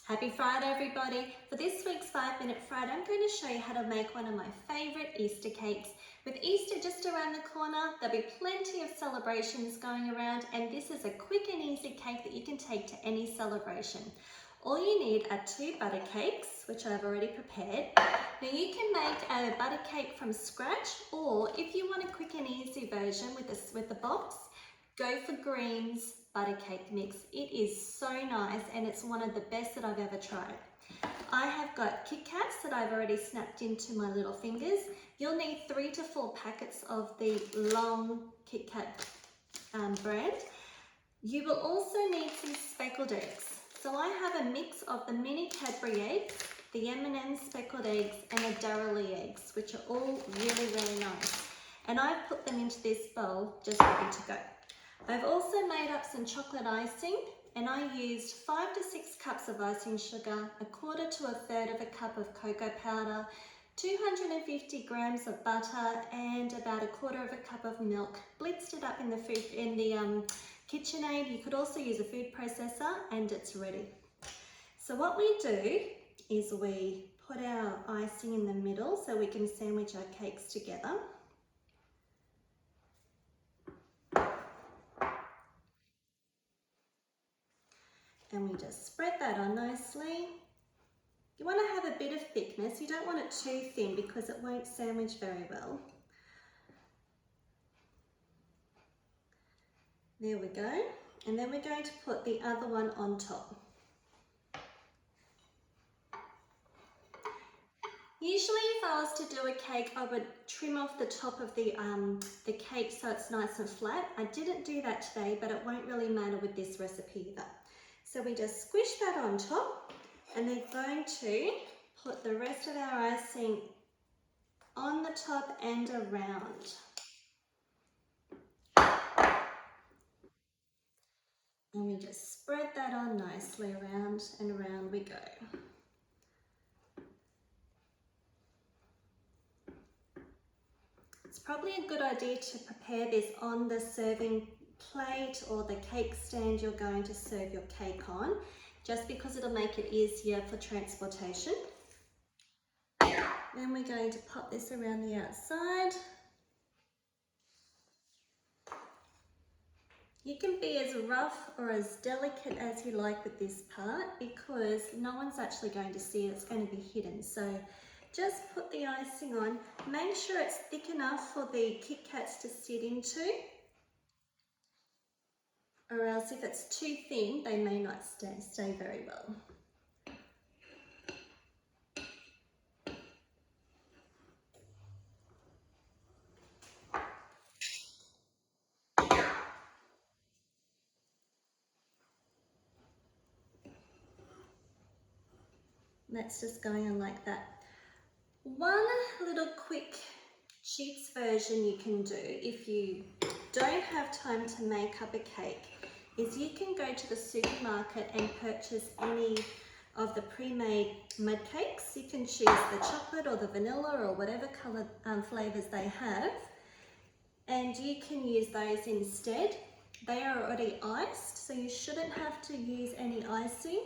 Happy Friday, everybody. For this week's 5-Minute Friday, I'm going to show you how to make one of my favourite Easter cakes. With Easter just around the corner, there'll be plenty of celebrations going around, and this is a quick and easy cake that you can take to any celebration. All you need are 2 butter cakes, which I've already prepared. Now you can make a butter cake from scratch, or if you want a quick and easy version with the box, go for Green's butter cake mix. It is so nice and it's one of the best that I've ever tried. I have got KitKats that I've already snapped into my little fingers. You'll need 3 to 4 packets of the long KitKat brand. You will also need some speckled eggs. So I have a mix of the mini Cadbury eggs, the M&M speckled eggs and the Darrelly eggs, which are all really, really nice. And I've put them into this bowl just ready to go. I've also made up some chocolate icing, and I used 5 to 6 cups of icing sugar, 1/4 to 1/3 of a cup of cocoa powder, 250 grams of butter, and about 1/4 of a cup of milk. Blitzed it up in the KitchenAid. You could also use a food processor, and it's ready. So what we do is we put our icing in the middle so we can sandwich our cakes together. And we just spread that on nicely. You want to have a bit of thickness. You don't want it too thin because it won't sandwich very well. There we go. And then we're going to put the other one on top. Usually if I was to do a cake, I would trim off the top of the cake so it's nice and flat. I didn't do that today, but it won't really matter with this recipe either. So we just squish that on top, and they're going to put the rest of our icing on the top and around. And we just spread that on nicely, around and around we go. It's probably a good idea to prepare this on the serving plate or the cake stand you're going to serve your cake on, just because it'll make it easier for transportation. Then we're going to pop this around the outside. You can be as rough or as delicate as you like with this part because no one's actually going to see it, it's going to be hidden. So just put the icing on, make sure it's thick enough for the KitKats to sit into, or else if it's too thin, they may not stay very well. That's just going on like that. One little quick cheats version you can do if you don't have time to make up a cake is you can go to the supermarket and purchase any of the pre-made mud cakes. You can choose the chocolate or the vanilla or whatever colour flavours they have, and you can use those instead. They are already iced, so you shouldn't have to use any icing.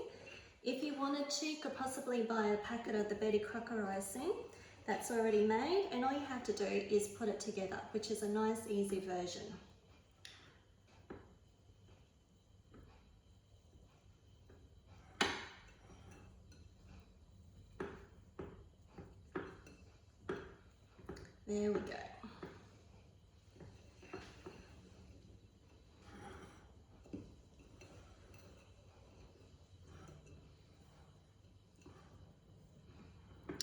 If you wanted to, you could possibly buy a packet of the Betty Crocker icing that's already made, and all you have to do is put it together, which is a nice easy version. There we go.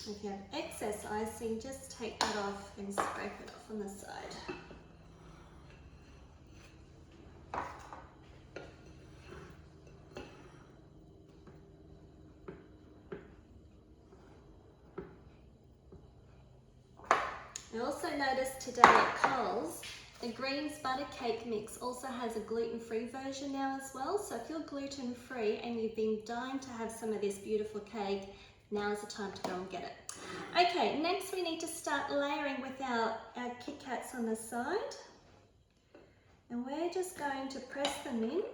If you have excess icing, just take that off and scrape it off on the side. I also noticed today at Coles, the Green's butter cake mix also has a gluten-free version now as well. So if you're gluten-free and you've been dying to have some of this beautiful cake, now is the time to go and get it. Okay, next we need to start layering with our KitKats on the side. And we're just going to press them in.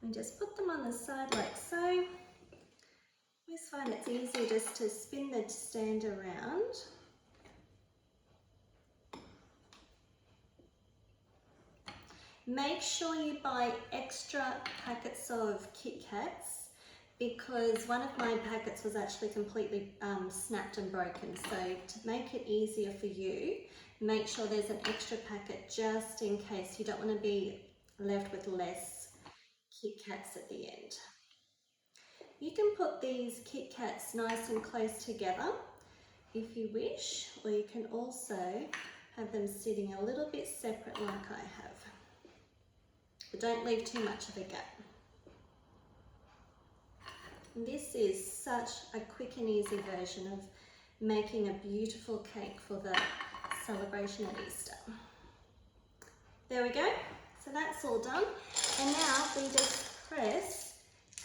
And just put them on the side like so. I always find it's easier just to spin the stand around. Make sure you buy extra packets of KitKats, because one of my packets was actually completely snapped and broken. So to make it easier for you, make sure there's an extra packet just in case you don't want to be left with less KitKats at the end. You can put these KitKats nice and close together if you wish, or you can also have them sitting a little bit separate like I have. But don't leave too much of a gap. And this is such a quick and easy version of making a beautiful cake for the celebration at Easter. There we go. So that's all done. And now we just press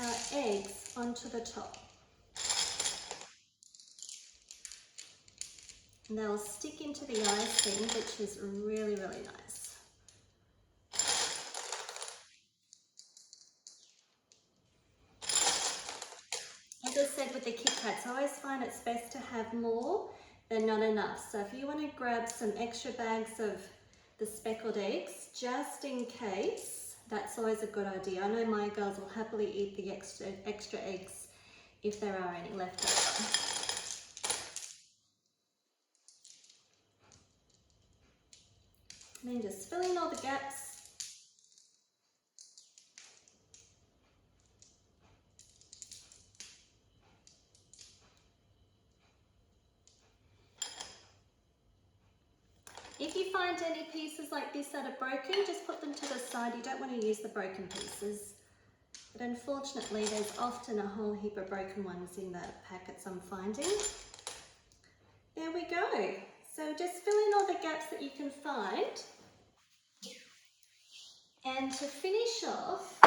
our eggs onto the top. And they'll stick into the icing, which is really, really nice. As I said with the KitKats, I always find it's best to have more than not enough. So if you want to grab some extra bags of the speckled eggs, just in case, that's always a good idea. I know my girls will happily eat the extra eggs if there are any left over. And then just fill in all the gaps. If you find any pieces like this that are broken, just put them to the side. You don't want to use the broken pieces. But unfortunately, there's often a whole heap of broken ones in the packets I'm finding. There we go. So just fill in all the gaps that you can find. And to finish off,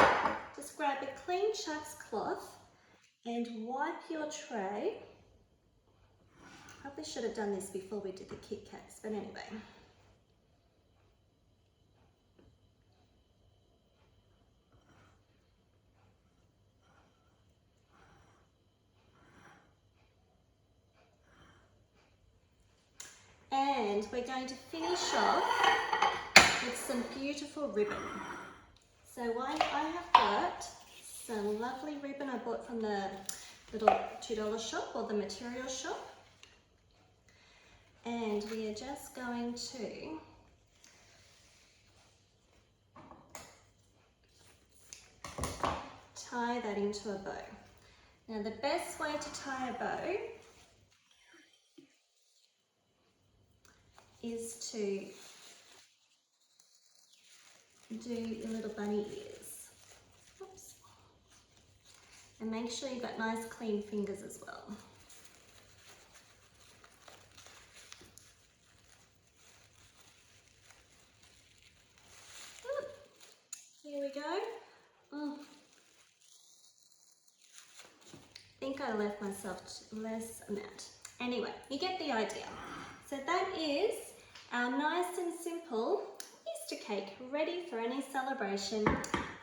just grab a clean Chuck's cloth and wipe your tray. Probably should have done this before we did the KitKats, but anyway. And we're going to finish off with some beautiful ribbon. So I have got some lovely ribbon I bought from the little $2 shop or the material shop. And we are just going to tie that into a bow. Now the best way to tie a bow is to do your little bunny ears. Oops. And make sure you've got nice clean fingers as well. Here we go. I think I left myself less amount. Anyway, you get the idea. So that is our nice and simple Easter cake ready for any celebration.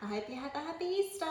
I hope you have a happy Easter.